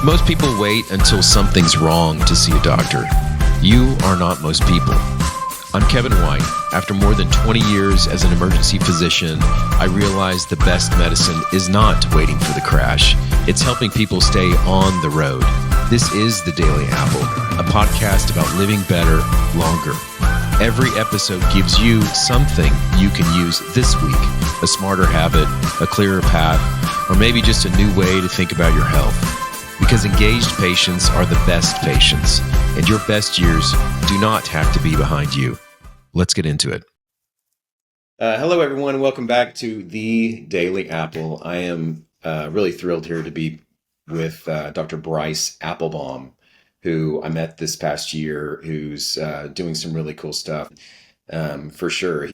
Most people wait until something's wrong to see a doctor. You are not most people. I'm Kevin White. After more than 20 years as an emergency physician, I realized the best medicine is not waiting for the crash. It's helping people stay on the road. This is The Daily Apple, a podcast about living better, longer. Every episode gives you something you can use this week, a smarter habit, a clearer path, or maybe just a new way to think about your health. Because engaged patients are the best patients, and your best years do not have to be behind you. Let's get into it. Hello, everyone. Welcome back to The Daily Apple. I am really thrilled here to be with Dr. Bryce Appelbaum, who I met this past year, who's doing some really cool stuff for sure.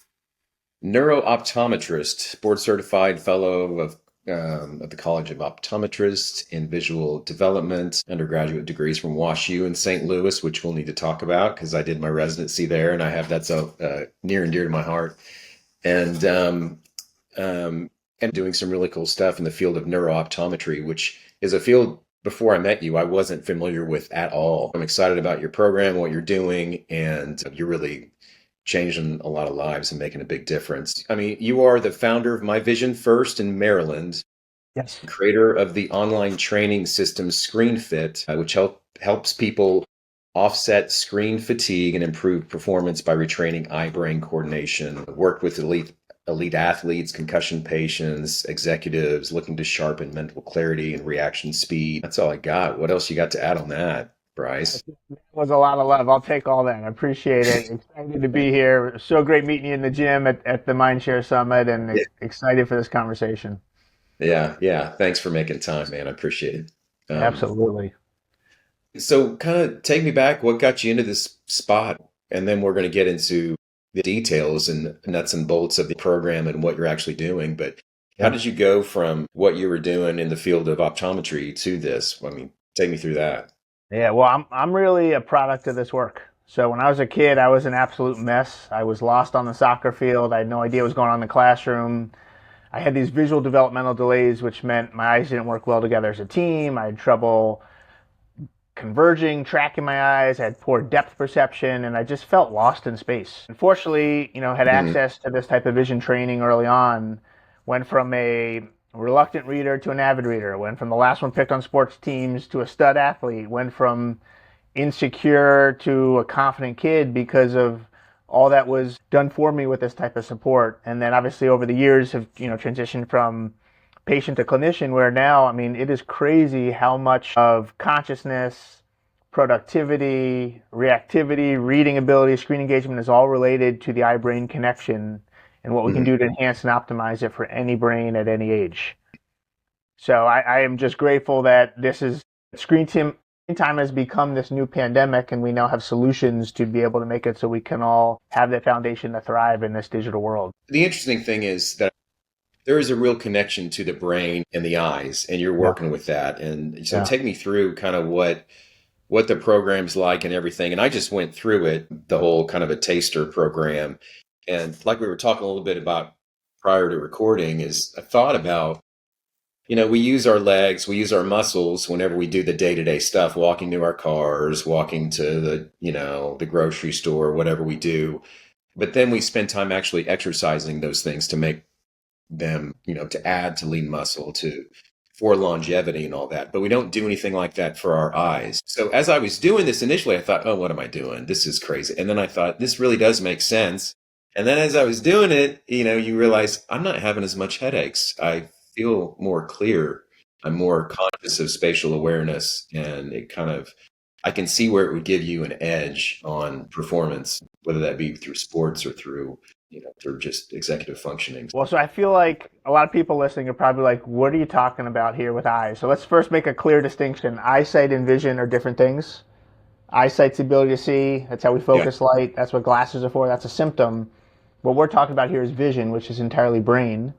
Neurooptometrist, board certified fellow of at the College of Optometrists in Visual Development, undergraduate degrees from WashU in St. Louis, which we'll need to talk about because I did my residency there, and I have that so near and dear to my heart. And doing some really cool stuff in the field of neurooptometry, which is a field before I met you I wasn't familiar with at all. I'm excited about your program, what you're doing, and you're really changing a lot of lives and making a big difference. I mean, you are the founder of My Vision First in Maryland. Yes. Creator of the online training system ScreenFit, which helps people offset screen fatigue and improve performance by retraining eye-brain coordination. Worked with elite athletes, concussion patients, executives looking to sharpen mental clarity and reaction speed. That's all I got. What else you got to add on that, Bryce? That was a lot of love. I'll take all that. I appreciate it. Excited to be here. So great meeting you in the gym at the Mindshare Summit, and excited for this conversation. Yeah. Thanks for making time, man. I appreciate it. Absolutely. So kind of take me back. What got you into this spot? And then we're going to get into the details and nuts and bolts of the program and what you're actually doing. But how did you go from what you were doing in the field of optometry to this? I mean, take me through that. Yeah, well, I'm really a product of this work. So when I was a kid, I was an absolute mess. I was lost on the soccer field. I had no idea what was going on in the classroom. I had these visual developmental delays, which meant my eyes didn't work well together as a team. I had trouble converging, tracking my eyes. I had poor depth perception, and I just felt lost in space. Unfortunately, had access to this type of vision training early on. Went from a reluctant reader to an avid reader, went from the last one picked on sports teams to a stud athlete, went from insecure to a confident kid because of all that was done for me with this type of support. And then obviously over the years have, transitioned from patient to clinician, where now, I mean, it is crazy how much of consciousness, productivity, reactivity, reading ability, screen engagement is all related to the eye-brain connection and what we can do to enhance and optimize it for any brain at any age. So I am just grateful that screen time has become this new pandemic, and we now have solutions to be able to make it so we can all have that foundation to thrive in this digital world. The interesting thing is that there is a real connection to the brain and the eyes, and you're working with that. And so take me through kind of what the program's like and everything. And I just went through it, the whole kind of a taster program. And like we were talking a little bit about prior to recording, is I thought about, we use our legs, we use our muscles whenever we do the day-to-day stuff, walking to our cars, walking to the grocery store, whatever we do. But then we spend time actually exercising those things to make them, to add to lean muscle, for longevity and all that. But we don't do anything like that for our eyes. So as I was doing this initially, I thought, oh, what am I doing? This is crazy. And then I thought, this really does make sense. And then as I was doing it, you realize I'm not having as much headaches. I feel more clear. I'm more conscious of spatial awareness, and I can see where it would give you an edge on performance, whether that be through sports or through just executive functioning. Well, so I feel like a lot of people listening are probably like, what are you talking about here with eyes? So let's first make a clear distinction. Eyesight and vision are different things. Eyesight's the ability to see. That's how we focus light. That's what glasses are for. That's a symptom. What we're talking about here is vision, which is entirely brain,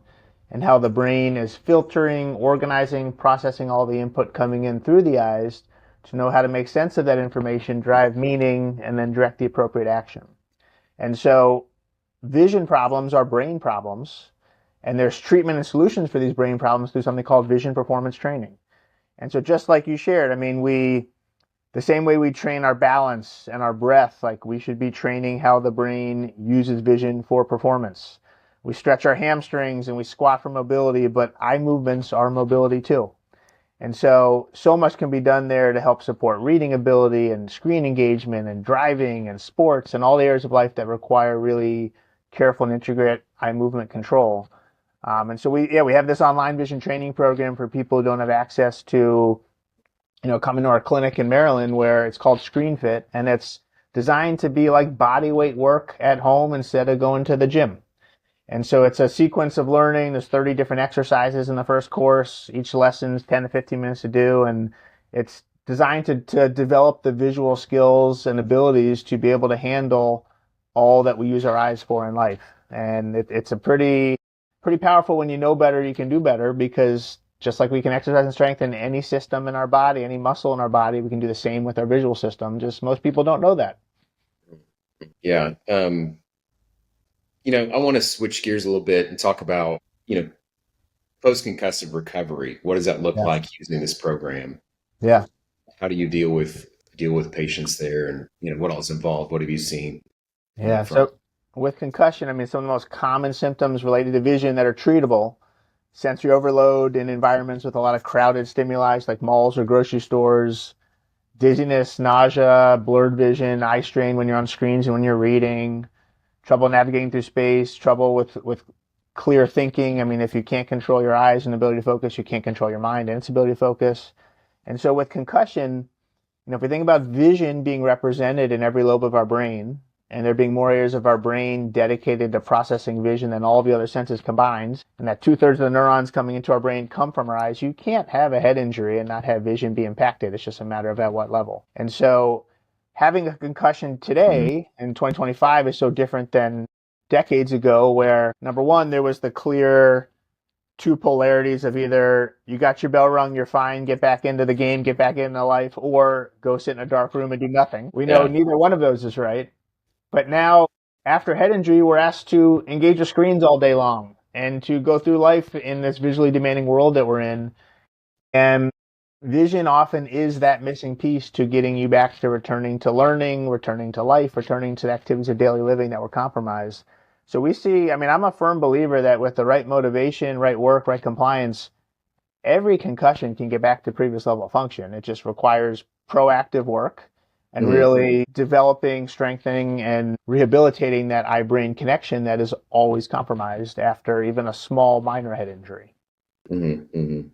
and how the brain is filtering, organizing, processing all the input coming in through the eyes to know how to make sense of that information, drive meaning, and then direct the appropriate action. And so vision problems are brain problems, and there's treatment and solutions for these brain problems through something called vision performance training. And so just like you shared, the same way we train our balance and our breath, like we should be training how the brain uses vision for performance. We stretch our hamstrings and we squat for mobility, but eye movements are mobility too. And so much can be done there to help support reading ability and screen engagement and driving and sports and all the areas of life that require really careful and intricate eye movement control. And so we have this online vision training program for people who don't have access to, come into our clinic in Maryland where it's called Screen Fit, and it's designed to be like body weight work at home instead of going to the gym. And so it's a sequence of learning. There's 30 different exercises in the first course. Each lesson's 10 to 15 minutes to do, and it's designed to develop the visual skills and abilities to be able to handle all that we use our eyes for in life. And it's a pretty powerful. When you know better, you can do better, because just like we can exercise and strengthen any system in our body, any muscle in our body, we can do the same with our visual system. Just most people don't know that. Yeah. I want to switch gears a little bit and talk about, post-concussive recovery. What does that look Yeah. like using this program? Yeah. How do you deal with patients there, and what all's involved? What have you seen on Yeah. that front? So with concussion, some of the most common symptoms related to vision that are treatable: sensory overload in environments with a lot of crowded stimuli like malls or grocery stores, dizziness, nausea, blurred vision, eye strain when you're on screens and when you're reading, trouble navigating through space, trouble with clear thinking. If you can't control your eyes and ability to focus, you can't control your mind and its ability to focus. And so with concussion, if we think about vision being represented in every lobe of our brain, and there being more areas of our brain dedicated to processing vision than all the other senses combined, and that 2/3 of the neurons coming into our brain come from our eyes, you can't have a head injury and not have vision be impacted. It's just a matter of at what level. And so having a concussion Mhm. today in 2025 is so different than decades ago, where number one, there was the clear two polarities of either you got your bell rung, you're fine, get back into the game, get back into life, or go sit in a dark room and do nothing. We know Yeah. neither one of those is right. But now, after head injury, we're asked to engage with screens all day long and to go through life in this visually demanding world that we're in. And vision often is that missing piece to getting you back to returning to learning, returning to life, returning to the activities of daily living that were compromised. So we see, I'm a firm believer that with the right motivation, right work, right compliance, every concussion can get back to previous level of function. It just requires proactive work and Mhm. really developing, strengthening, and rehabilitating that eye-brain connection that is always compromised after even a small minor head injury. Mhm. Mhm.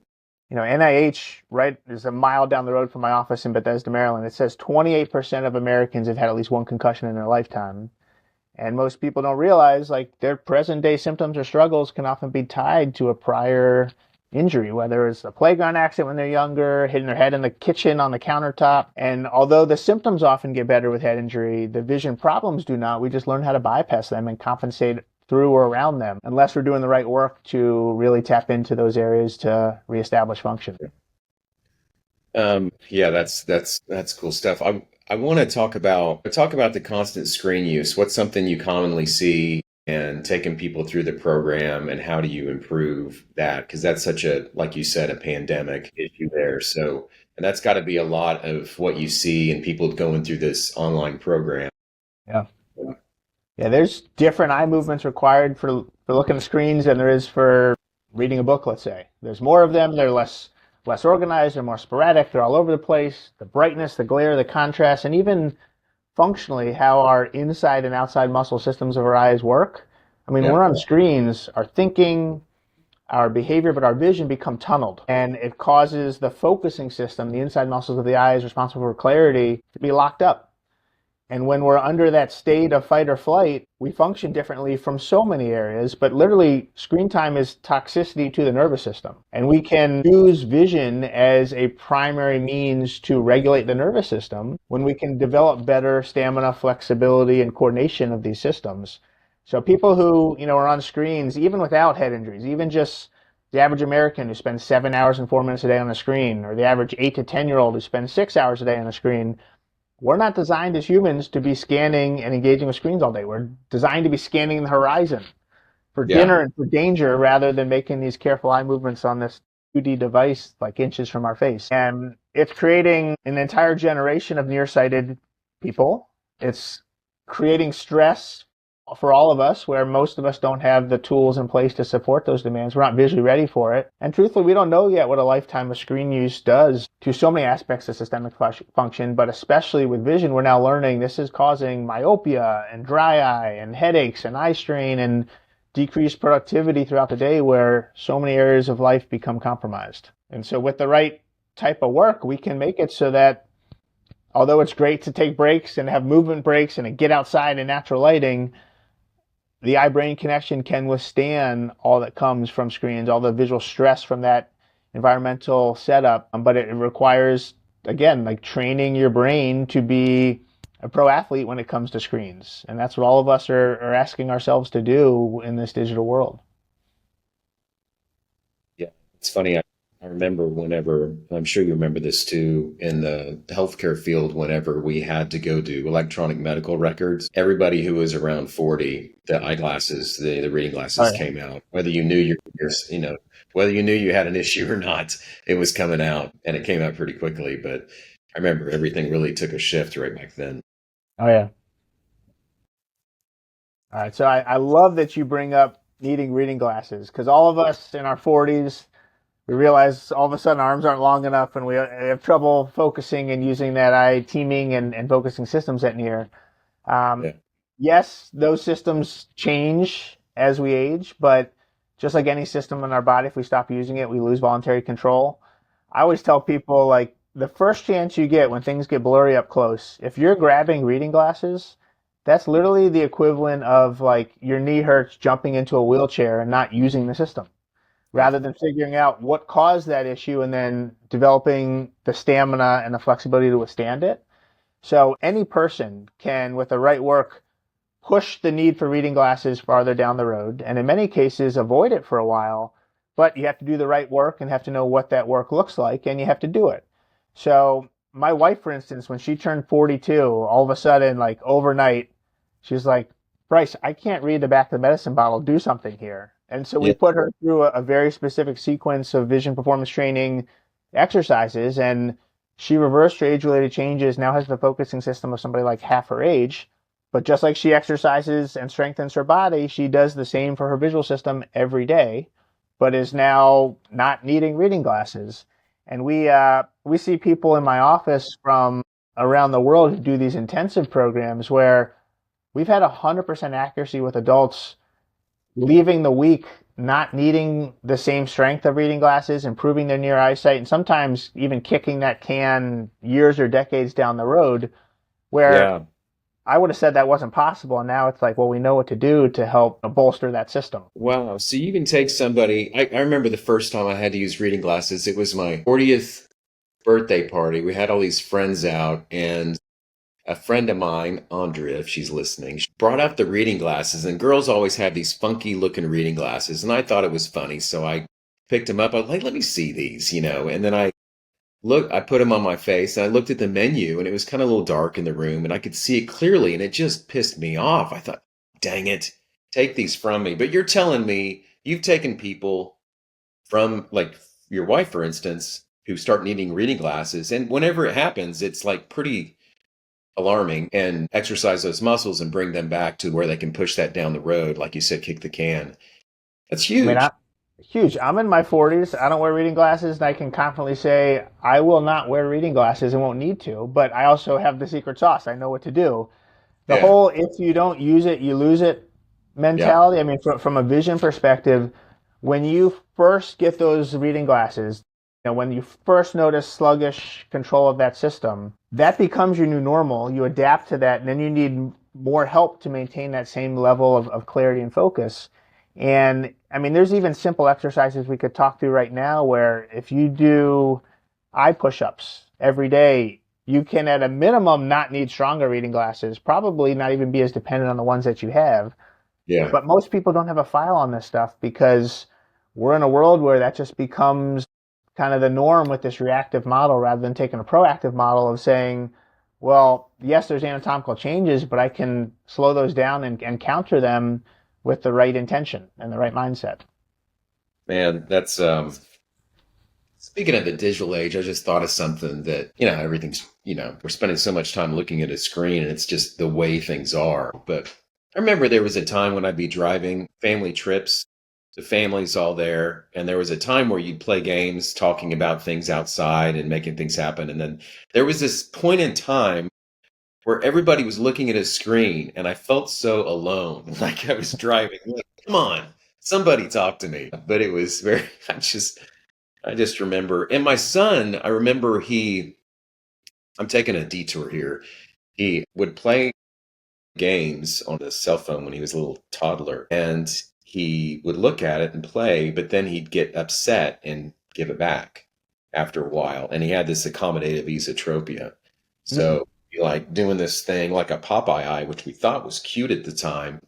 NIH, right, is a mile down the road from my office in Bethesda, Maryland. It says 28% of Americans have had at least one concussion in their lifetime. And most people don't realize, like, their present day symptoms or struggles can often be tied to a prior injury, whether it's a playground accident when they're younger, hitting their head in the kitchen on the countertop. And although the symptoms often get better with head injury, the vision problems do not. We just learn how to bypass them and compensate through or around them, unless we're doing the right work to really tap into those areas to reestablish function. Yeah, that's cool stuff. I want to talk about the constant screen use. What's something you commonly see, and taking people through the program, and how do you improve that? Because that's such a, like you said, a pandemic issue there. So, and that's got to be a lot of what you see and people going through this online program. Yeah. Yeah, there's different eye movements required for looking at screens than there is for reading a book, let's say. There's more of them, they're less organized, they're more sporadic, they're all over the place. The brightness, the glare, the contrast, and even functionally how our inside and outside muscle systems of our eyes work. Yeah. We're on screens, our thinking, our behavior, but our vision become tunneled. And it causes the focusing system, the inside muscles of the eyes responsible for clarity, to be locked up. And when we're under that state of fight or flight, we function differently from so many areas, but literally screen time is toxicity to the nervous system. And we can use vision as a primary means to regulate the nervous system when we can develop better stamina, flexibility, and coordination of these systems. So people who, are on screens, even without head injuries, even just the average American who spends 7 hours and 4 minutes a day on a screen, or the average 8 to 10-year-old who spends 6 hours a day on a screen, we're not designed as humans to be scanning and engaging with screens all day. We're designed to be scanning the horizon for Yeah. dinner and for danger rather than making these careful eye movements on this 2D device like inches from our face. And it's creating an entire generation of nearsighted people. It's creating stress for all of us, where most of us don't have the tools in place to support those demands. We're not visually ready for it. And truthfully, we don't know yet what a lifetime of screen use does to so many aspects of systemic function, but especially with vision, we're now learning this is causing myopia and dry eye and headaches and eye strain and decreased productivity throughout the day, where so many areas of life become compromised. And so with the right type of work, we can make it so that although it's great to take breaks and have movement breaks and get outside in natural lighting, the eye-brain connection can withstand all that comes from screens, all the visual stress from that environmental setup. But it requires, again, like training your brain to be a pro athlete when it comes to screens. And that's what all of us are asking ourselves to do in this digital world. Yeah, it's funny. I remember whenever, I'm sure you remember this too, in the healthcare field, whenever we had to go do electronic medical records, everybody who was around 40, the eyeglasses, the reading glasses came out. Whether you knew whether you knew you had an issue or not, it was coming out, and it came out pretty quickly. But I remember everything really took a shift right back then. Oh, yeah. All right. So I love that you bring up needing reading glasses, because all of us in our 40s, we realize all of a sudden our arms aren't long enough and we have trouble focusing and using that eye teaming and focusing systems at near. Yeah. Yes, those systems change as we age, but just like any system in our body, if we stop using it, we lose voluntary control. I always tell people, like, the first chance you get when things get blurry up close, if you're grabbing reading glasses, that's literally the equivalent of like your knee hurts jumping into a wheelchair and not using the system, rather than figuring out what caused that issue and then developing the stamina and the flexibility to withstand it. So any person can, with the right work, push the need for reading glasses farther down the road, and in many cases avoid it for a while, but you have to do the right work and have to know what that work looks like, and you have to do it. So my wife, for instance, when she turned 42, all of a sudden, like overnight, she's like, Bryce, I can't read the back of the medicine bottle. Do something here. And so we Yeah. put her through a very specific sequence of vision performance training exercises, and she reversed her age-related changes, now has the focusing system of somebody like half her age. But just like she exercises and strengthens her body, she does the same for her visual system every day, but is now not needing reading glasses. And we see people in my office from around the world who do these intensive programs where we've had 100% accuracy with adults leaving the week not needing the same strength of reading glasses, improving their near eyesight, and sometimes even kicking that can years or decades down the road, where Yeah. I would have said that wasn't possible. And now it's like, well, we know what to do to help bolster that system. Wow. So you can take somebody, I remember the first time I had to use reading glasses. It was my 40th birthday party. We had all these friends out, and a friend of mine, Andrea, if she's listening, she brought out the reading glasses, and girls always have these funky looking reading glasses. And I thought it was funny. So I picked them up. I was like, let me see these, and then I put them on my face, and I looked at the menu, and it was kind of a little dark in the room, and I could see it clearly, and it just pissed me off. I thought, dang it, take these from me. But you're telling me you've taken people from, like your wife, for instance, who start needing reading glasses, and whenever it happens, it's like pretty alarming, and exercise those muscles and bring them back to where they can push that down the road. Like you said, kick the can. That's I mean, huge. huge. I'm in my 40s. I don't wear reading glasses, and I can confidently say I will not wear reading glasses and won't need to. But I also have the secret sauce. I know what to do. The Yeah. whole if you don't use it, you lose it Yeah. mentality. I mean, from a vision perspective, when you first get those reading glasses, when you first notice sluggish control of that system, that becomes your new normal. You adapt to that, and then you need more help to maintain that same level of clarity and focus. And I mean, there's even simple exercises we could talk through right now where if you do eye push-ups every day, you can at a minimum not need stronger reading glasses, probably not even be as dependent on the ones that you have. Yeah. But most people don't have a file on this stuff because we're in a world where that just becomes kind of the norm with this reactive model rather than taking a proactive model of saying, well, yes, there's anatomical changes, but I can slow those down and counter them with the right intention and the right mindset. Man, Speaking of the digital age, I just thought of something that, everything's, we're spending so much time looking at a screen and it's just the way things are. But I remember there was a time when I'd be driving family trips, the family's all there, and there was a time where you'd play games talking about things outside and making things happen. And then there was this point in time where everybody was looking at a screen and I felt so alone. Like I was driving, like, come on, somebody talk to me. But it was very, I just remember, and my son, I remember I'm taking a detour here. He would play games on his cell phone when he was a little toddler, and he would look at it and play, but then he'd get upset and give it back after a while. And he had this accommodative esotropia. So like doing this thing like a Popeye eye, which we thought was cute at the time.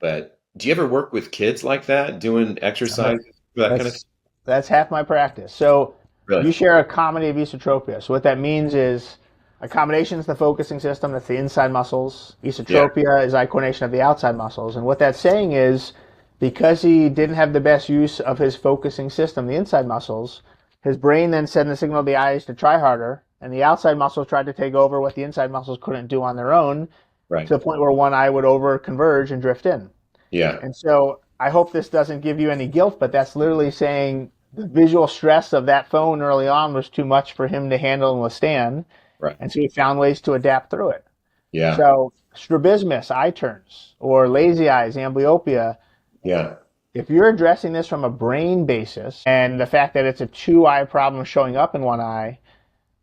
But do you ever work with kids like that, doing exercises, that kind of thing? That's half my practice. So Really? you share accommodative esotropia. So what that means is accommodation is the focusing system. That's the inside muscles. Esotropia is eye coordination of the outside muscles. And what that's saying is because he didn't have the best use of his focusing system, the inside muscles, his brain then sent the signal to the eyes to try harder, and the outside muscles tried to take over what the inside muscles couldn't do on their own, Right. to the point where one eye would over converge and drift in. Yeah. And so I hope this doesn't give you any guilt, but that's literally saying the visual stress of that phone early on was too much for him to handle and withstand. Right. And so he found ways to adapt through it. Yeah. So strabismus, eye turns, or lazy eyes, amblyopia. Yeah. If you're addressing this from a brain basis and the fact that it's a two-eye problem showing up in one eye,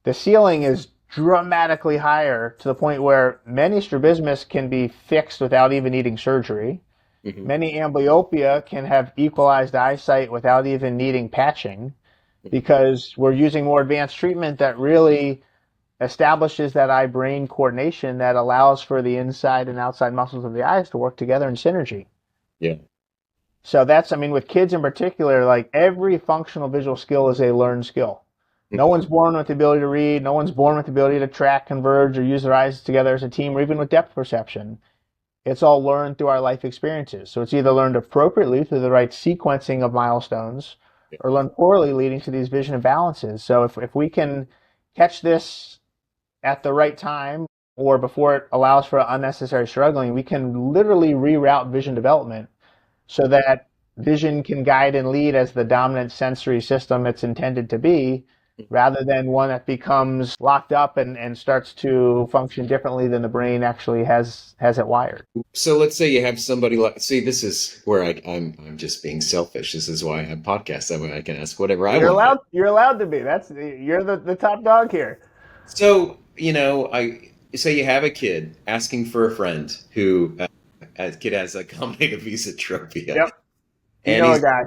the ceiling is dramatically higher to the point where many strabismus can be fixed without even needing surgery. Many amblyopia can have equalized eyesight without even needing patching because we're using more advanced treatment that really establishes that eye-brain coordination that allows for the inside and outside muscles of the eyes to work together in synergy. Yeah. So that's, with kids in particular, like every functional visual skill is a learned skill. No one's born with the ability to read. No one's born with the ability to track, converge, or use their eyes together as a team, or even with depth perception. It's all learned through our life experiences. So it's either learned appropriately through the right sequencing of milestones or learned poorly, leading to these vision imbalances. So if we can catch this at the right time or before it allows for unnecessary struggling, we can literally reroute vision development so that vision can guide and lead as the dominant sensory system it's intended to be, rather than one that becomes locked up and starts to function differently than the brain actually has it wired. So let's say you have somebody this is where I'm just being selfish. This is why I have podcasts. That way I can ask whatever I want. You're allowed to be. You're the top dog here. So, so you have a kid asking for a friend who has accommodative esotropia. Yep. And a guy.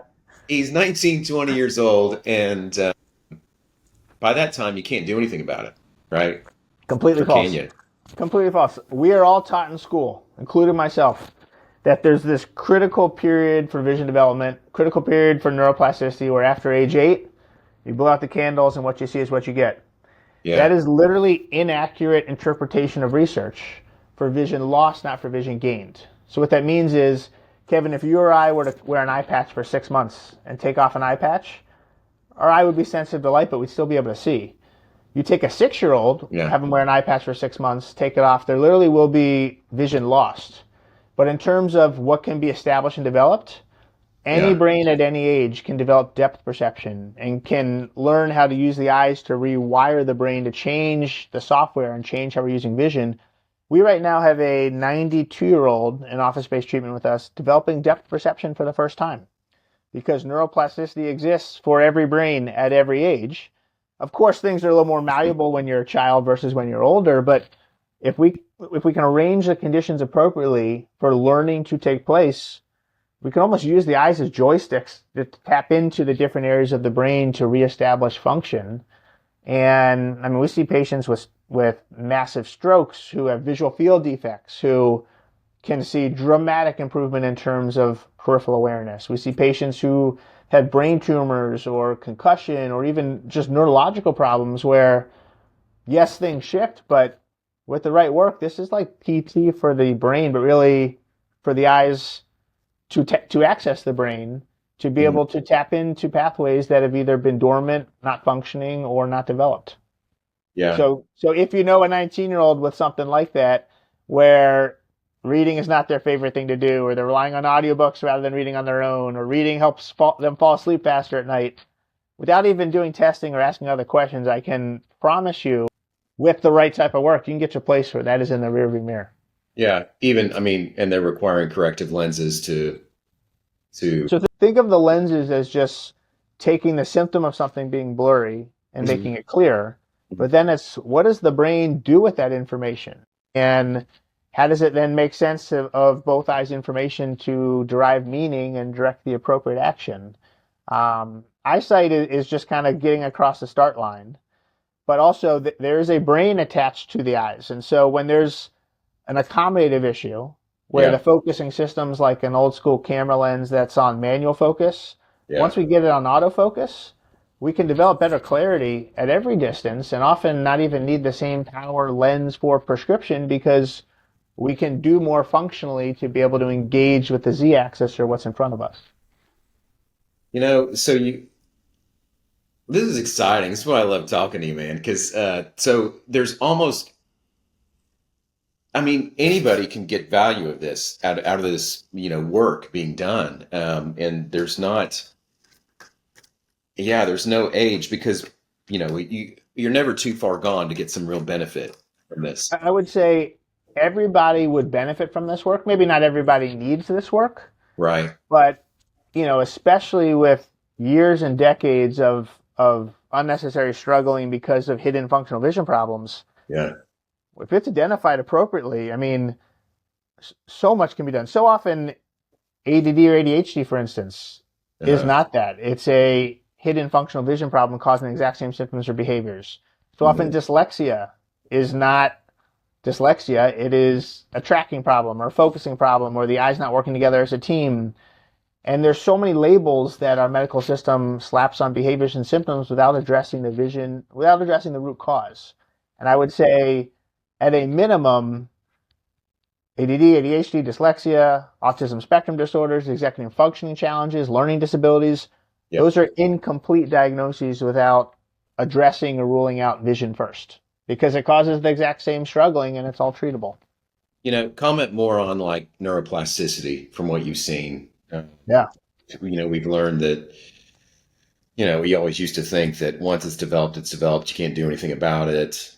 He's 19, 20 years old, and by that time, you can't do anything about it, right? Completely false. Can you? Completely false. We are all taught in school, including myself, that there's this critical period for vision development, critical period for neuroplasticity, where after age 8, you blow out the candles and what you see is what you get. Yeah. That is literally inaccurate interpretation of research for vision loss, not for vision gained. So what that means is, Kevin, if you or I were to wear an eye patch for 6 months and take off an eye patch, our eye would be sensitive to light, but we'd still be able to see. You take a 6-year-old, have them wear an eye patch for 6 months, take it off, there literally will be vision lost. But in terms of what can be established and developed, any brain at any age can develop depth perception and can learn how to use the eyes to rewire the brain to change the software and change how we're using vision. We right now have a 92-year-old in office-based treatment with us developing depth perception for the first time, because neuroplasticity exists for every brain at every age. Of course, things are a little more malleable when you're a child versus when you're older, but if we can arrange the conditions appropriately for learning to take place, we can almost use the eyes as joysticks to tap into the different areas of the brain to reestablish function. And we see patients with massive strokes who have visual field defects who can see dramatic improvement in terms of peripheral awareness. We see patients who have brain tumors or concussion or even just neurological problems where, yes, things shift, but with the right work, this is like PT for the brain, but really for the eyes to access the brain to be able to tap into pathways that have either been dormant, not functioning, or not developed. Yeah. So if you know a 19-year-old with something like that, where reading is not their favorite thing to do, or they're relying on audiobooks rather than reading on their own, or reading helps them fall asleep faster at night, without even doing testing or asking other questions, I can promise you, with the right type of work, you can get to a place where that is in the rearview mirror. Yeah. Even, I mean, and they're requiring corrective lenses to, So think of the lenses as just taking the symptom of something being blurry and making it clear. But then it's, what does the brain do with that information? And how does it then make sense of both eyes' information to derive meaning and direct the appropriate action? Eyesight is just kind of getting across the start line, but also there is a brain attached to the eyes. And so when there's an accommodative issue where the focusing system's like an old school camera lens that's on manual focus, once we get it on autofocus, we can develop better clarity at every distance and often not even need the same power lens for prescription because we can do more functionally to be able to engage with the z-axis or what's in front of us. This is exciting. This is why I love talking to you, man. Because so there's almost, I mean, anybody can get value of this out of this, work being done. And there's not, there's no age because, you're never too far gone to get some real benefit from this. I would say everybody would benefit from this work. Maybe not everybody needs this work. Right. But, especially with years and decades of unnecessary struggling because of hidden functional vision problems. Yeah. If it's identified appropriately, I mean, so much can be done. So often, ADD or ADHD, for instance, is not that. It's a hidden functional vision problem causing the exact same symptoms or behaviors. So often, dyslexia is not dyslexia. It is a tracking problem or a focusing problem or the eyes not working together as a team. And there's so many labels that our medical system slaps on behaviors and symptoms without addressing the vision, without addressing the root cause. And I would say, at a minimum, ADD, ADHD, dyslexia, autism spectrum disorders, executive functioning challenges, learning disabilities, those are incomplete diagnoses without addressing or ruling out vision first, because it causes the exact same struggling and it's all treatable. Comment more on like neuroplasticity from what you've seen. We've learned that, we always used to think that once it's developed, you can't do anything about it,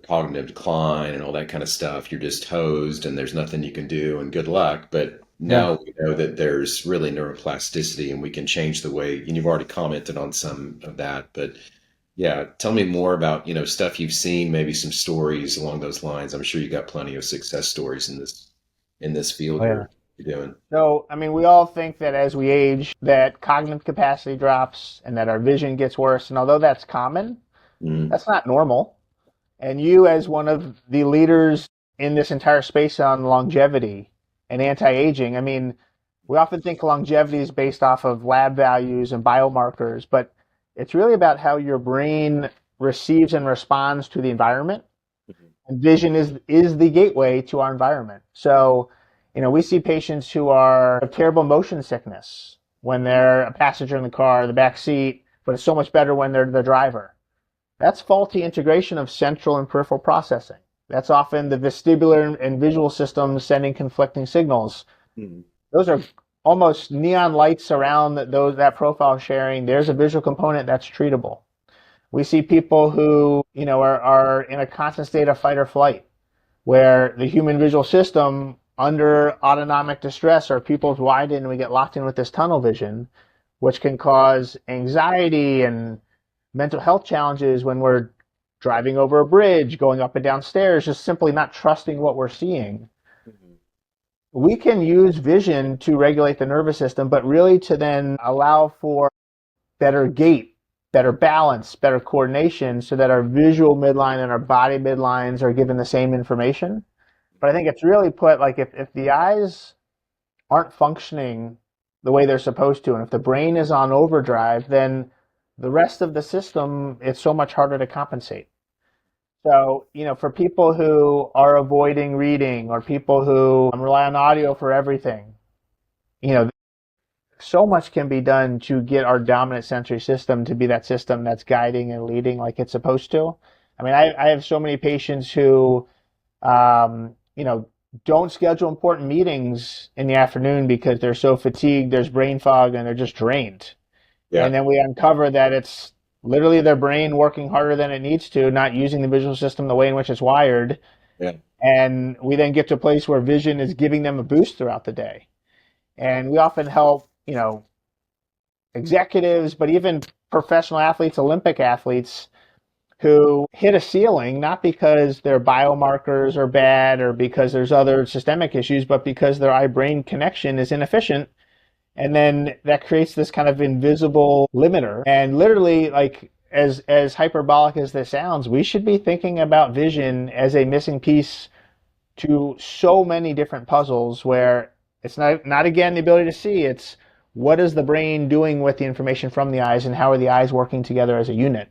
cognitive decline and all that kind of stuff. You're just hosed and there's nothing you can do and good luck. But now we know that there's really neuroplasticity and we can change the way, and you've already commented on some of that, but tell me more about, stuff you've seen, maybe some stories along those lines. I'm sure you got plenty of success stories in this field you're doing. So, I mean, we all think that as we age, that cognitive capacity drops and that our vision gets worse. And although that's common, that's not normal. And you, as one of the leaders in this entire space on longevity and anti-aging, I mean, we often think longevity is based off of lab values and biomarkers, but it's really about how your brain receives and responds to the environment. And vision is the gateway to our environment. So, we see patients who have terrible motion sickness when they're a passenger in the car, the back seat, but it's so much better when they're the driver. That's faulty integration of central and peripheral processing. That's often the vestibular and visual systems sending conflicting signals. Those are almost neon lights around that profile sharing. There's a visual component that's treatable. We see people who, are in a constant state of fight or flight, where the human visual system under autonomic distress, our pupils widen and we get locked in with this tunnel vision, which can cause anxiety and mental health challenges when we're driving over a bridge, going up and down stairs, just simply not trusting what we're seeing. We can use vision to regulate the nervous system, but really to then allow for better gait, better balance, better coordination, so that our visual midline and our body midlines are given the same information. But I think it's really put, like, if the eyes aren't functioning the way they're supposed to, and if the brain is on overdrive, then the rest of the system, it's so much harder to compensate. So, for people who are avoiding reading or people who rely on audio for everything, so much can be done to get our dominant sensory system to be that system that's guiding and leading like it's supposed to. I mean, I have so many patients who, you know, don't schedule important meetings in the afternoon because they're so fatigued, there's brain fog, and they're just drained. And Yeah. then we uncover that it's literally their brain working harder than it needs to, not using the visual system the way in which it's wired. Yeah. And we then get to a place where vision is giving them a boost throughout the day. And we often help, you know, executives, but even professional athletes, Olympic athletes who hit a ceiling, not because their biomarkers are bad or because there's other systemic issues, but because their eye-brain connection is inefficient. And then that creates this kind of invisible limiter. And literally, like, as hyperbolic as this sounds, we should be thinking about vision as a missing piece to so many different puzzles where it's not again the ability to see, it's what is the brain doing with the information from the eyes and how are the eyes working together as a unit,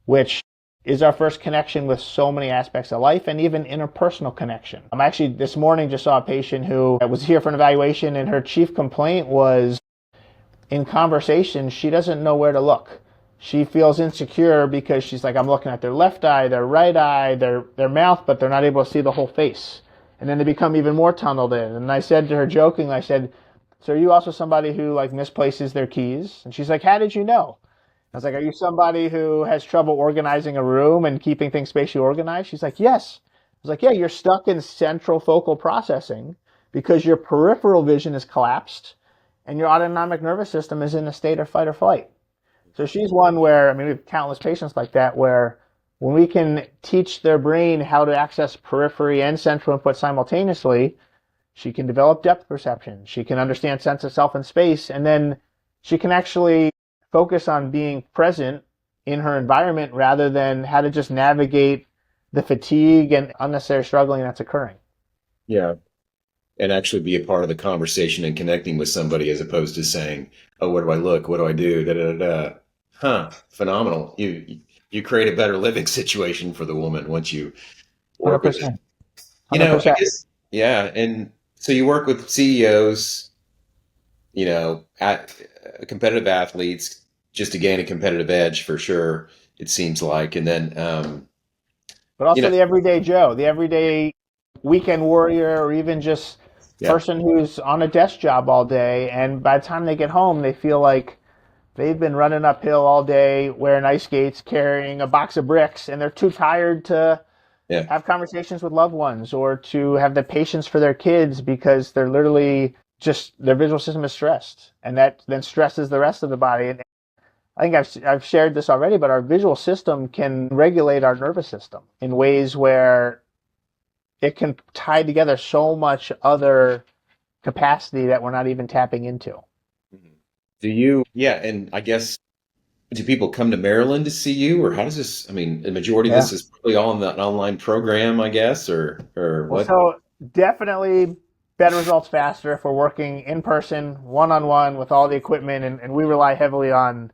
which is our first connection with so many aspects of life and even interpersonal connection. I'm actually this morning just saw a patient who was here for an evaluation, and her chief complaint was in conversation, she doesn't know where to look. She feels insecure because she's like, I'm looking at their left eye, their right eye, their mouth, but they're not able to see the whole face. And then they become even more tunneled in. And I said to her jokingly, I said, so are you also somebody who like misplaces their keys? And she's like, how did you know? I was like, are you somebody who has trouble organizing a room and keeping things spatially organized? She's like, yes. I was like, yeah, you're stuck in central focal processing because your peripheral vision is collapsed and your autonomic nervous system is in a state of fight or flight. So she's one where, I mean, we have countless patients like that where when we can teach their brain how to access periphery and central input simultaneously, she can develop depth perception. She can understand sense of self and space, and then she can actually focus on being present in her environment rather than how to just navigate the fatigue and unnecessary struggling that's occurring. Yeah. And actually be a part of the conversation and connecting with somebody as opposed to saying, oh, where do I look? What do I do? Da, da, da, da. Huh. Phenomenal. You create a better living situation for the woman once you work with it. 100%. I 100%. guess, yeah. And so you work with CEOs, competitive athletes just to gain a competitive edge for sure, it seems like. And then, But also the everyday Joe, the everyday weekend warrior, or even just yeah, person who's on a desk job all day. And by the time they get home, they feel like they've been running uphill all day, wearing ice skates, carrying a box of bricks, and they're too tired to yeah, have conversations with loved ones or to have the patience for their kids because they're literally just their visual system is stressed, and that then stresses the rest of the body. And I think I've shared this already, but our visual system can regulate our nervous system in ways where it can tie together so much other capacity that we're not even tapping into. yeah. And I guess, do people come to Maryland to see you, or how does this? I mean, the majority of Yeah. this is probably all in an online program, I guess, or Well, what? so definitely better results faster if we're working in person, one-on-one with all the equipment, and we rely heavily on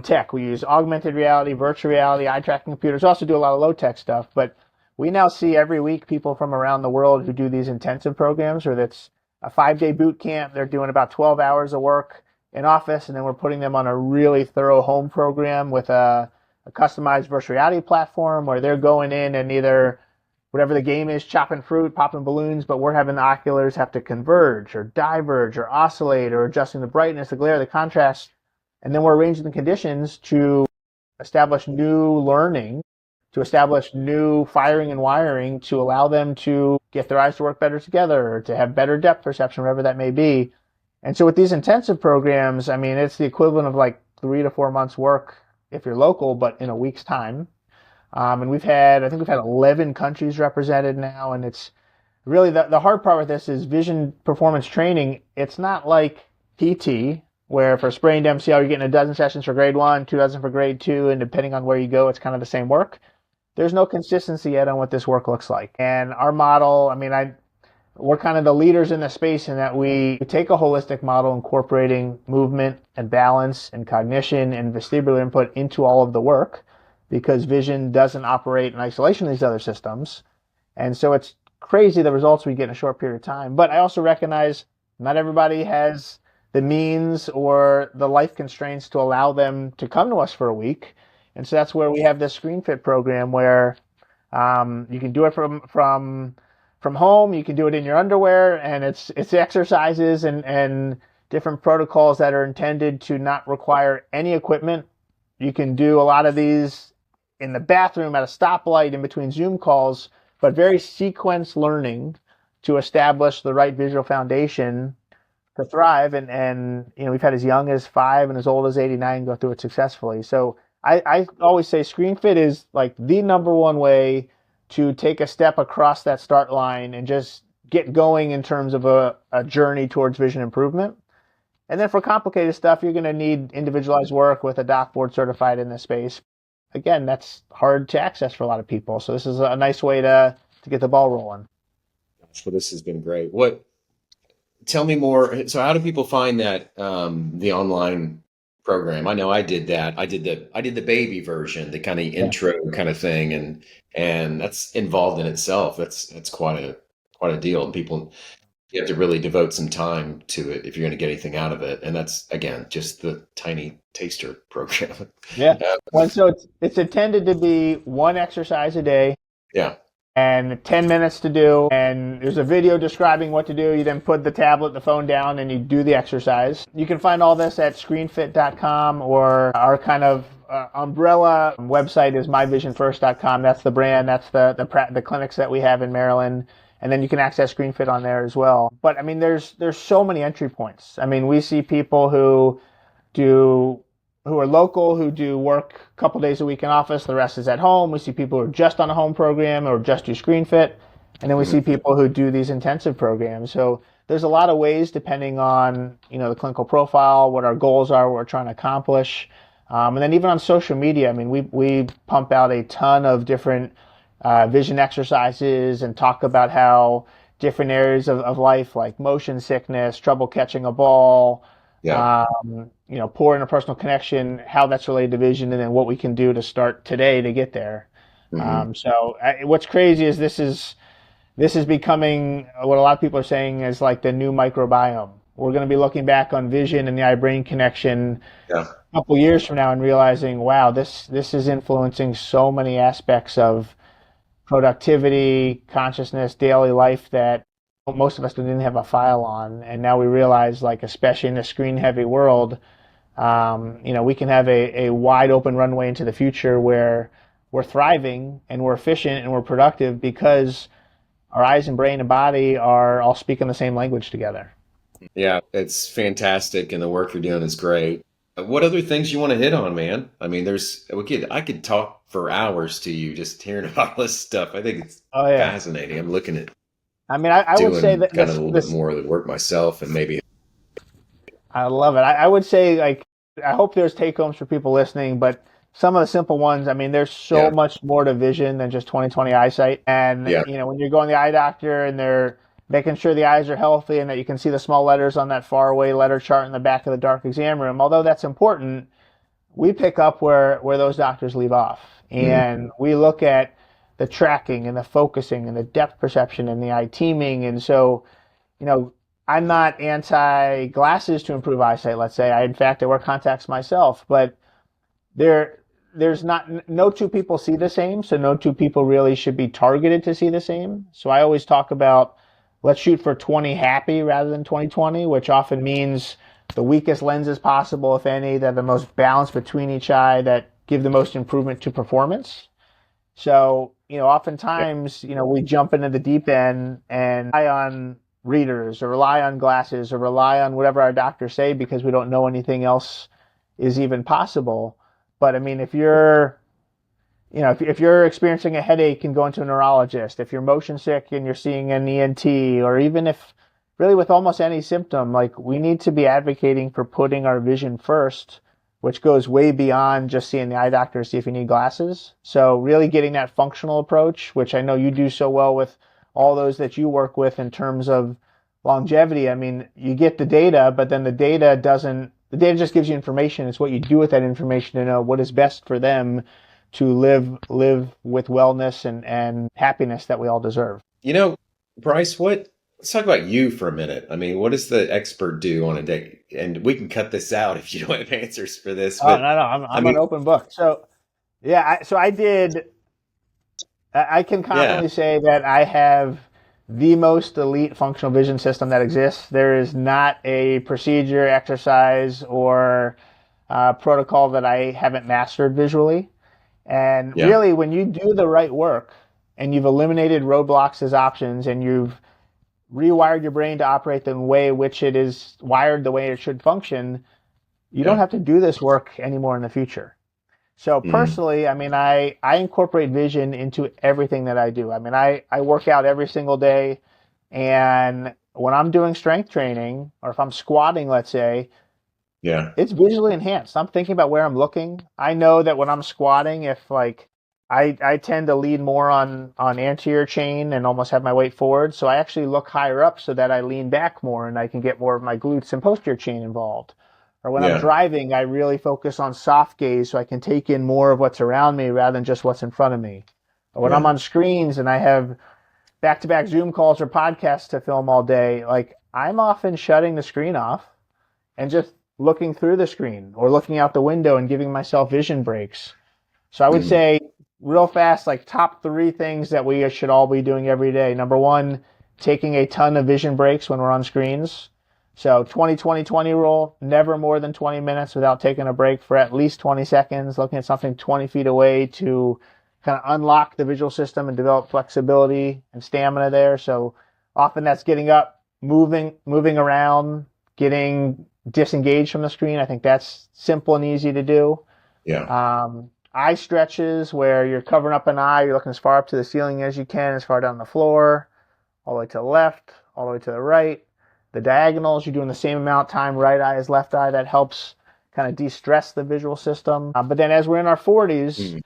tech. We use augmented reality, virtual reality, eye tracking computers. We also do a lot of low tech stuff, but we now see every week people from around the world who do these intensive programs, where that's a 5-day boot camp. They're doing about 12 hours of work in office, and then we're putting them on a really thorough home program with a customized virtual reality platform where they're going in and either whatever the game is, chopping fruit, popping balloons, but we're having the oculars have to converge or diverge or oscillate or adjusting the brightness, the glare, the contrast. And then we're arranging the conditions to establish new learning, to establish new firing and wiring to allow them to get their eyes to work better together or to have better depth perception, whatever that may be. And so with these intensive programs, I mean, it's the equivalent of like 3 to 4 months work if you're local, but in a week's time. And I think we've had 11 countries represented now. And it's really the hard part with this is vision performance training. It's not like PT, where for sprained MCL, you're getting a dozen sessions for grade 1, 2 dozen for grade 2, and depending on where you go, it's kind of the same work. There's no consistency yet on what this work looks like. And our model, I mean, we're kind of the leaders in the space in that we take a holistic model incorporating movement and balance and cognition and vestibular input into all of the work because vision doesn't operate in isolation of these other systems. And so it's crazy the results we get in a short period of time. But I also recognize not everybody has the means or the life constraints to allow them to come to us for a week. And so that's where we have this ScreenFit program where you can do it from home. You can do it in your underwear, and it's exercises and different protocols that are intended to not require any equipment. You can do a lot of these in the bathroom at a stoplight in between Zoom calls, but very sequence learning to establish the right visual foundation to thrive. And we've had as young as 5 and as old as 89 go through it successfully. So I always say ScreenFit is like the number one way to take a step across that start line and just get going in terms of a journey towards vision improvement. And then for complicated stuff, you're going to need individualized work with a doc board certified in this space. Again, that's hard to access for a lot of people. So this is a nice way to get the ball rolling. Well, this has been great. Tell me more. So how do people find that, the online program? I know I did that. I did the baby version, the kind of intro kind of thing, and that's involved in itself. That's quite a deal. And you have to really devote some time to it if you're going to get anything out of it. And that's, again, just the tiny taster program. Yeah. Well, so it's intended to be one exercise a day. Yeah. And 10 minutes to do, and there's a video describing what to do. You then put the tablet, the phone down, and you do the exercise. You can find all this at screenfit.com, or our kind of umbrella website is myvisionfirst.com. That's the brand. That's the clinics that we have in Maryland. And then you can access ScreenFit on there as well. But I mean, there's so many entry points. I mean, we see people who are local, who do work a couple days a week in office, the rest is at home. We see people who are just on a home program or just do ScreenFit. And then we see people who do these intensive programs. So there's a lot of ways depending on, the clinical profile, what our goals are, what we're trying to accomplish. And then even on social media, I mean, we pump out a ton of different vision exercises and talk about how different areas of life, like motion sickness, trouble catching a ball, poor interpersonal connection, how that's related to vision, and then what we can do to start today to get there. So what's crazy is this is becoming what a lot of people are saying is like the new microbiome. We're going to be looking back on vision and the eye-brain connection a couple years from now and realizing, wow, this is influencing so many aspects of productivity, consciousness, daily life that most of us didn't have a file on. And now we realize, like, especially in a screen-heavy world, we can have a wide open runway into the future where we're thriving and we're efficient and we're productive because our eyes and brain and body are all speaking the same language together. Yeah, it's fantastic, and the work you're doing is great. What other things you want to hit on, man? I mean, I could talk for hours to you just hearing about all this stuff. I think it's fascinating. I'm looking at. I mean, I would say that kind of a little bit more of the work myself, and maybe. I love it. I would say, like, I hope there's take homes for people listening, but some of the simple ones, I mean, there's so much more to vision than just 20/20 eyesight. And, when you're going to the eye doctor and they're making sure the eyes are healthy and that you can see the small letters on that faraway letter chart in the back of the dark exam room, although that's important, we pick up where those doctors leave off. And we look at the tracking and the focusing and the depth perception and the eye teaming. And so, I'm not anti-glasses to improve eyesight, let's say. I wear contacts myself, but there's no two people see the same, so no two people really should be targeted to see the same. So I always talk about, let's shoot for 20 happy rather than 20/20, which often means the weakest lenses possible, if any, that are the most balanced between each eye, that give the most improvement to performance. So, oftentimes, we jump into the deep end and rely on readers or rely on glasses or rely on whatever our doctors say because we don't know anything else is even possible. But I mean, if you're experiencing a headache and going to a neurologist, if you're motion sick and you're seeing an ENT, or even if really with almost any symptom, like, we need to be advocating for putting our vision first, which goes way beyond just seeing the eye doctor to see if you need glasses. So really getting that functional approach, which I know you do so well with all those that you work with in terms of longevity. I mean, you get the data, but then the data just gives you information. It's what you do with that information to know what is best for them to live with wellness and happiness that we all deserve. Bryce, what Let's talk about you for a minute. I mean, what does the expert do on a day? And we can cut this out if you don't have answers for this. Oh, But no, no, I I'm mean, an open book. So yeah, so I can yeah, confidently say that I have the most elite functional vision system that exists. There is not a procedure, exercise, or protocol that I haven't mastered visually. And yeah, really, when you do the right work and you've eliminated roadblocks as options and you've rewired your brain to operate the way which it is wired, the way it should function, you don't yeah. have to do this work anymore in the future. So Mm, personally, I mean, I incorporate vision into everything that I do. I mean, I work out every single day. And when I'm doing strength training or if I'm squatting, let's say, yeah, it's visually enhanced. I'm thinking about where I'm looking. I know that when I'm squatting, if like I tend to lean more on anterior chain and almost have my weight forward. So I actually look higher up so that I lean back more and I can get more of my glutes and posterior chain involved. Or when I'm yeah, driving, I really focus on soft gaze so I can take in more of what's around me rather than just what's in front of me. Or when I'm yeah, on screens and I have back-to-back Zoom calls or podcasts to film all day, like I'm often shutting the screen off and just looking through the screen or looking out the window and giving myself vision breaks. So I would mm, say real fast, like top three things that we should all be doing every day. Number one, taking a ton of vision breaks when we're on screens. So 20-20-20 rule, never more than 20 minutes without taking a break for at least 20 seconds, looking at something 20 feet away to kind of unlock the visual system and develop flexibility and stamina there. So often that's getting up, moving around, getting disengaged from the screen. I think that's simple and easy to do. yeah, Eye stretches where you're covering up an eye, you're looking as far up to the ceiling as you can, as far down the floor, all the way to the left, all the way to the right. The diagonals, you're doing the same amount of time, right eye as left eye. That helps kind of de-stress the visual system. But then as we're in our 40s mm,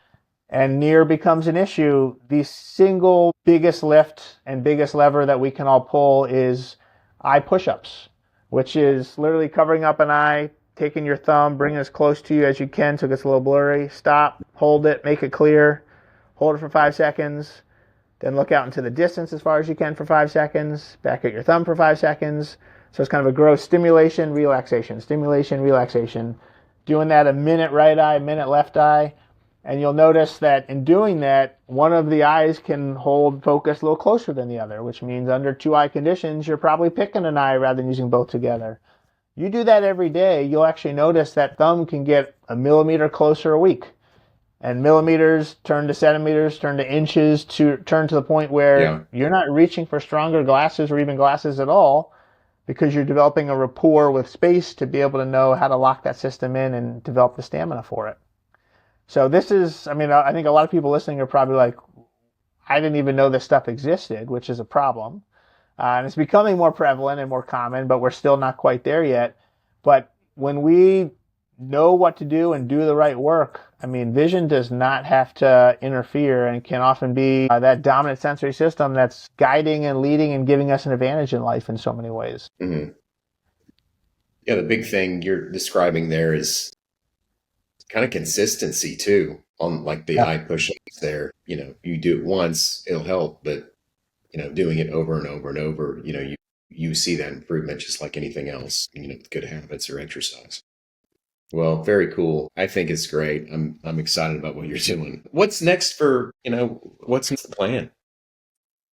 and near becomes an issue, the single biggest lift and biggest lever that we can all pull is eye push-ups, which is literally covering up an eye, taking your thumb, bringing it as close to you as you can so it gets a little blurry. Stop, hold it, make it clear, hold it for 5 seconds, then look out into the distance as far as you can for 5 seconds, back at your thumb for 5 seconds. So it's kind of a gross stimulation, relaxation. Doing that a minute right eye, a minute left eye. And you'll notice that in doing that, one of the eyes can hold focus a little closer than the other, which means under two eye conditions, you're probably picking an eye rather than using both together. You do that every day, you'll actually notice that thumb can get a millimeter closer a week. And millimeters turn to centimeters, turn to inches, to turn to the point yeah, where you're not reaching for stronger glasses or even glasses at all because you're developing a rapport with space to be able to know how to lock that system in and develop the stamina for it. So this is, I mean, I think a lot of people listening are probably like, I didn't even know this stuff existed, which is a problem. And it's becoming more prevalent and more common, but we're still not quite there yet. But when we know what to do and do the right work, I mean, vision does not have to interfere and can often be that dominant sensory system that's guiding and leading and giving us an advantage in life in so many ways. mm. Yeah. The big thing you're describing there is kind of consistency too on like the Yeah. eye push-ups there. You do it once, it'll help, but doing it over and over and over, you see that improvement just like anything else, good habits or exercise. Well, very cool. I think it's great. I'm excited about what you're doing. What's next what's next the plan?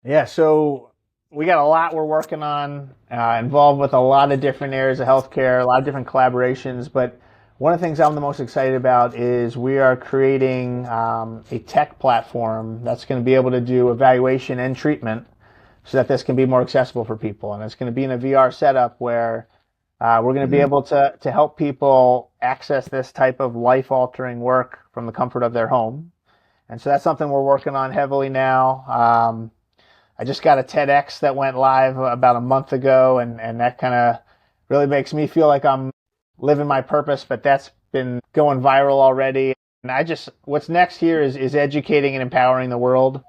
Yeah, so we got a lot we're working on, involved with a lot of different areas of healthcare, a lot of different collaborations. But one of the things I'm the most excited about is we are creating a tech platform that's going to be able to do evaluation and treatment so that this can be more accessible for people. And it's going to be in a VR setup where we're going to be Hmm. able to help people access this type of life-altering work from the comfort of their home. And so that's something we're working on heavily now. I just got a TEDx that went live about a month ago, and that kind of really makes me feel like I'm living my purpose, but that's been going viral already. And what's next here is educating and empowering the world,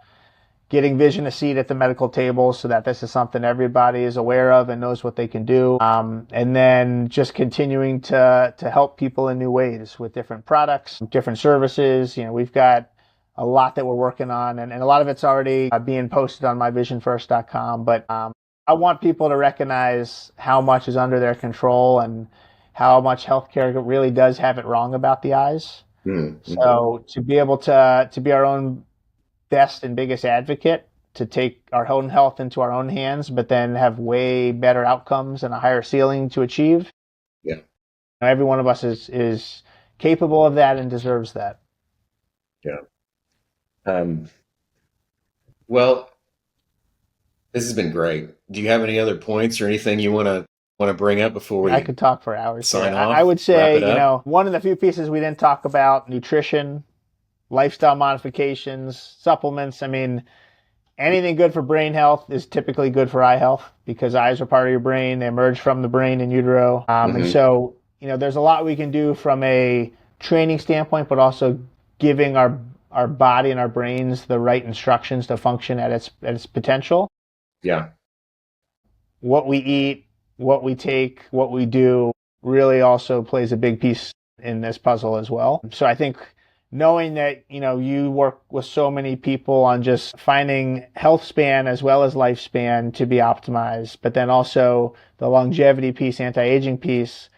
getting vision a seat at the medical table so that this is something everybody is aware of and knows what they can do. And then just continuing to help people in new ways with different products, different services. We've got a lot that we're working on, and a lot of it's already being posted on myvisionfirst.com. But I want people to recognize how much is under their control and how much healthcare really does have it wrong about the eyes. Mm-hmm. So to be able to be our own best and biggest advocate, to take our own health into our own hands, but then have way better outcomes and a higher ceiling to achieve. Yeah. Every one of us is capable of that and deserves that. Yeah. Um, well, this has been great. Do you have any other points or anything you want to bring up before I we could talk for hours here. sign I off? would Wrap it say, up? one of the few pieces we didn't talk about, nutrition, lifestyle modifications, supplements. I mean, anything good for brain health is typically good for eye health because eyes are part of your brain. They emerge from the brain in utero. And Mm-hmm. so, there's a lot we can do from a training standpoint, but also giving our body and our brains the right instructions to function at its potential. Yeah. What we eat, what we take, what we do really also plays a big piece in this puzzle as well. So I think knowing that, you work with so many people on just finding health span as well as lifespan to be optimized, but then also the longevity piece, anti-aging piece,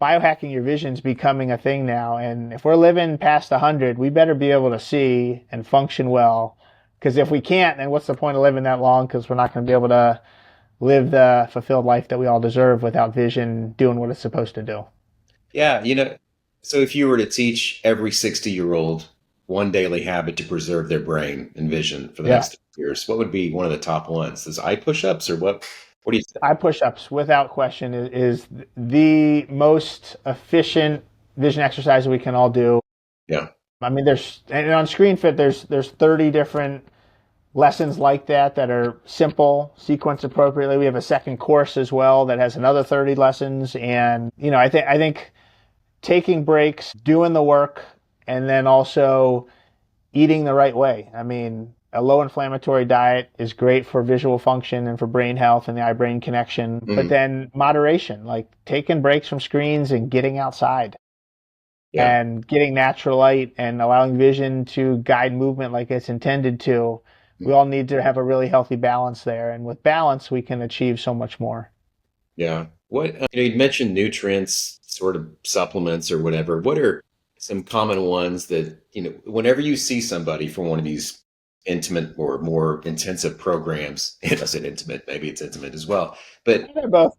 biohacking your vision is becoming a thing now. And if we're living past 100, we better be able to see and function well. Because if we can't, then what's the point of living that long? Because we're not going to be able to live the fulfilled life that we all deserve without vision doing what it's supposed to do. Yeah. So if you were to teach every 60-year-old one daily habit to preserve their brain and vision for the Yeah. next 30 years, what would be one of the top ones? Is eye push-ups or what? What do you think? Eye push-ups, without question, is the most efficient vision exercise we can all do. Yeah. I mean, and on ScreenFit, there's 30 different lessons like that are simple, sequenced appropriately. We have a second course as well that has another 30 lessons. And, I think taking breaks, doing the work, and then also eating the right way. I mean, a low inflammatory diet is great for visual function and for brain health and the eye brain connection. But Mm. then moderation, like taking breaks from screens and getting outside Yeah. and getting natural light and allowing vision to guide movement like it's intended to. We Mm. all need to have a really healthy balance there. And with balance, we can achieve so much more. Yeah. You mentioned nutrients, sort of supplements or whatever. What are some common ones that, whenever you see somebody for one of these intimate or more intensive programs, it doesn't intimate, maybe it's intimate as well. But They're both.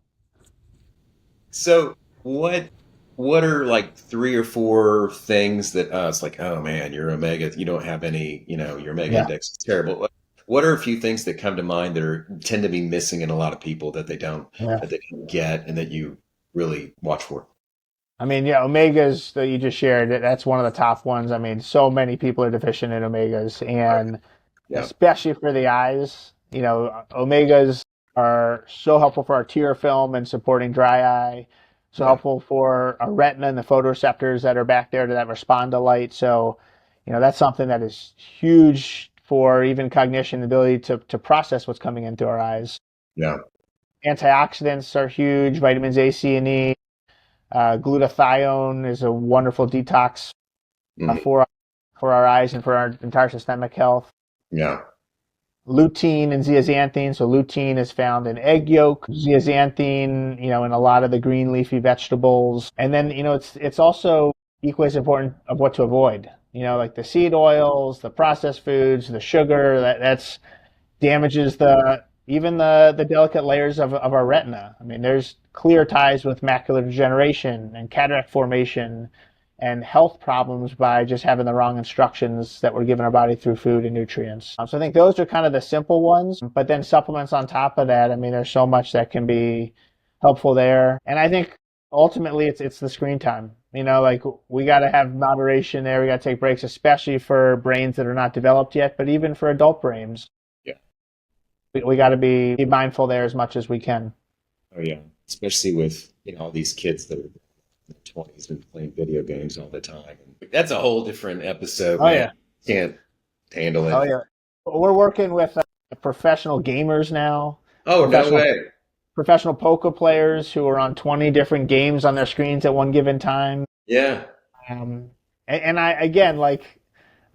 so what are like three or four things that it's like, oh man, your omega, you don't have any, your omega Yeah. index is terrible. What are a few things that come to mind that tend to be missing in a lot of people Yeah. that they don't get and that you really watch for? I mean, yeah, omegas that you just shared, that's one of the top ones. I mean, so many people are deficient in omegas, Right. and Yeah. especially for the eyes. Omegas are so helpful for our tear film and supporting dry eye, so Yeah. helpful for our retina and the photoreceptors that are back there that respond to light. So, that's something that is huge for even cognition, the ability to process what's coming into our eyes. Yeah. Antioxidants are huge, vitamins A, C, and E. Glutathione is a wonderful detox Mhm. for our eyes and for our entire systemic health. Yeah. Lutein and zeaxanthin. So lutein is found in egg yolk. Zeaxanthin, in a lot of the green leafy vegetables. And then, it's also equally as important of what to avoid. Like the seed oils, the processed foods, the sugar. That's damages the delicate layers of our retina. I mean, there's clear ties with macular degeneration and cataract formation and health problems by just having the wrong instructions that we're giving our body through food and nutrients. So I think those are kind of the simple ones, but then supplements on top of that. I mean, there's so much that can be helpful there. And I think ultimately it's the screen time. Like we got to have moderation there. We got to take breaks, especially for brains that are not developed yet, but even for adult brains. Yeah. We got to be mindful there as much as we can. Oh yeah. Especially with, all these kids that are in their 20s and playing video games all the time. That's a whole different episode, Oh, man. yeah. Can't handle Oh, it. yeah. We're working with professional gamers now, Oh, no professional way. professional poker players who are on 20 different games on their screens at one given time. Yeah. And I again, like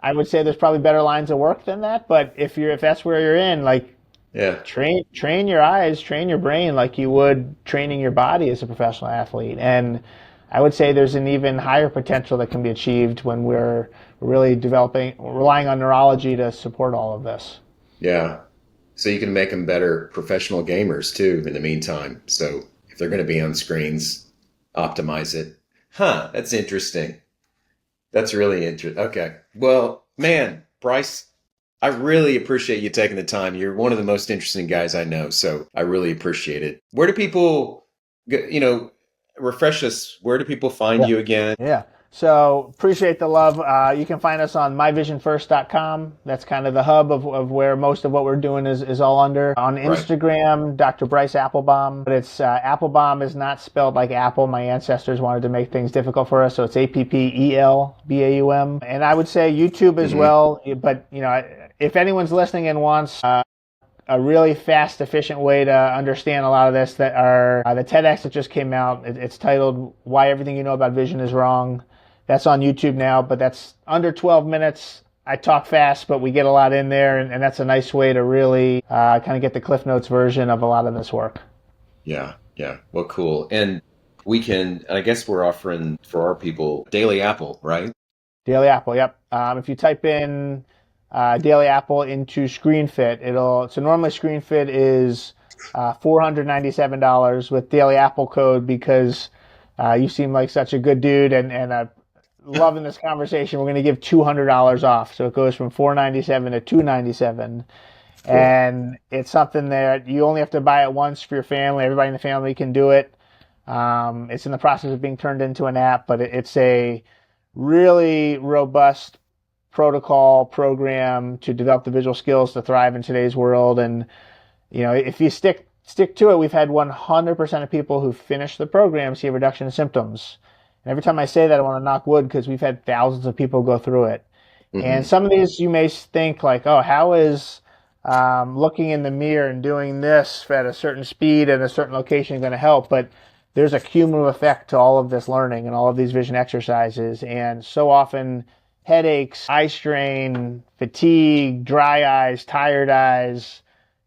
I would say there's probably better lines of work than that, but if that's where you're in, like Yeah. Train your eyes, train your brain like you would training your body as a professional athlete. And I would say there's an even higher potential that can be achieved when we're really relying on neurology to support all of this. Yeah. So you can make them better professional gamers too in the meantime. So if they're going to be on screens, optimize it. Huh, that's interesting. That's really interesting. Okay. Well, man, Bryce, I really appreciate you taking the time. You're one of the most interesting guys I know, so I really appreciate it. Where do people, refresh us? Where do people find Yeah. you again? Yeah. So appreciate the love. You can find us on myvisionfirst.com. That's kind of the hub of where most of what we're doing is all under. On Right. Instagram, Dr. Bryce Appelbaum. But it's Applebaum is not spelled like Apple. My ancestors wanted to make things difficult for us, so it's Appelbaum. And I would say YouTube as Hmm. well. But if anyone's listening and wants a really fast, efficient way to understand a lot of this, that are the TEDx that just came out. It's titled "Why Everything You Know About Vision Is Wrong." That's on YouTube now, but that's under 12 minutes. I talk fast, but we get a lot in there, and that's a nice way to really kind of get the Cliff Notes version of a lot of this work. Yeah. Yeah. Well, cool. And I guess we're offering for our people Daily Apple, right? Daily Apple, yep. If you type in Daily Apple into ScreenFit, so normally ScreenFit is $497 with Daily Apple code because you seem like such a good dude and loving this conversation. We're going to give $200 off, so it goes from $497 to $297, Cool. and it's something that you only have to buy it once for your family. Everybody in the family can do it. It's in the process of being turned into an app, but it's a really robust protocol program to develop the visual skills to thrive in today's world. And if you stick to it, we've had 100% of people who finish the program see a reduction in symptoms. And every time I say that, I want to knock wood because we've had thousands of people go through it. And Hmm. some of these you may think like, oh, how is looking in the mirror and doing this at a certain speed and a certain location going to help? But there's a cumulative effect to all of this learning and all of these vision exercises. And so often, headaches, eye strain, fatigue, dry eyes, tired eyes,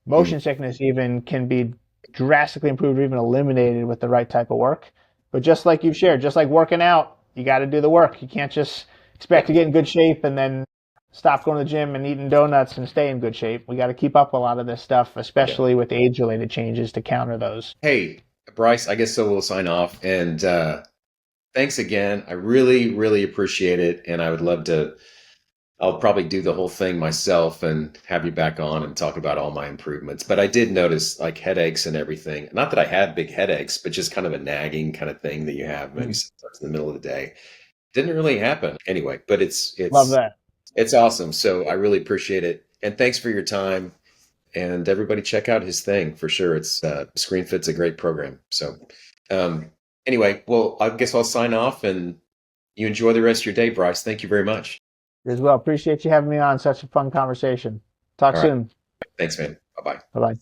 Hmm. motion sickness even can be drastically improved or even eliminated with the right type of work. But just like you've shared, just like working out, you got to do the work. You can't just expect Yeah. to get in good shape and then stop going to the gym and eating donuts and stay in good shape. We got to keep up a lot of this stuff, Yeah. especially with age-related changes to counter those. Hey, Bryce, I guess so we'll sign off. And thanks again. I really, really appreciate it. And I would love to, I'll probably do the whole thing myself and have you back on and talk about all my improvements. But I did notice like headaches and everything. Not that I had big headaches, but just kind of a nagging kind of thing that you have maybe Mm. sometimes in the middle of the day. Didn't really happen anyway, but Love that. it's awesome. So I really appreciate it. And thanks for your time. And everybody check out his thing for sure. It's ScreenFit's a great program. So um, anyway, well, I guess I'll sign off and you enjoy the rest of your day, Bryce. Thank you very much. You as well. Appreciate you having me on. Such a fun conversation. Talk All right. soon. Thanks, man. Bye bye. Bye bye.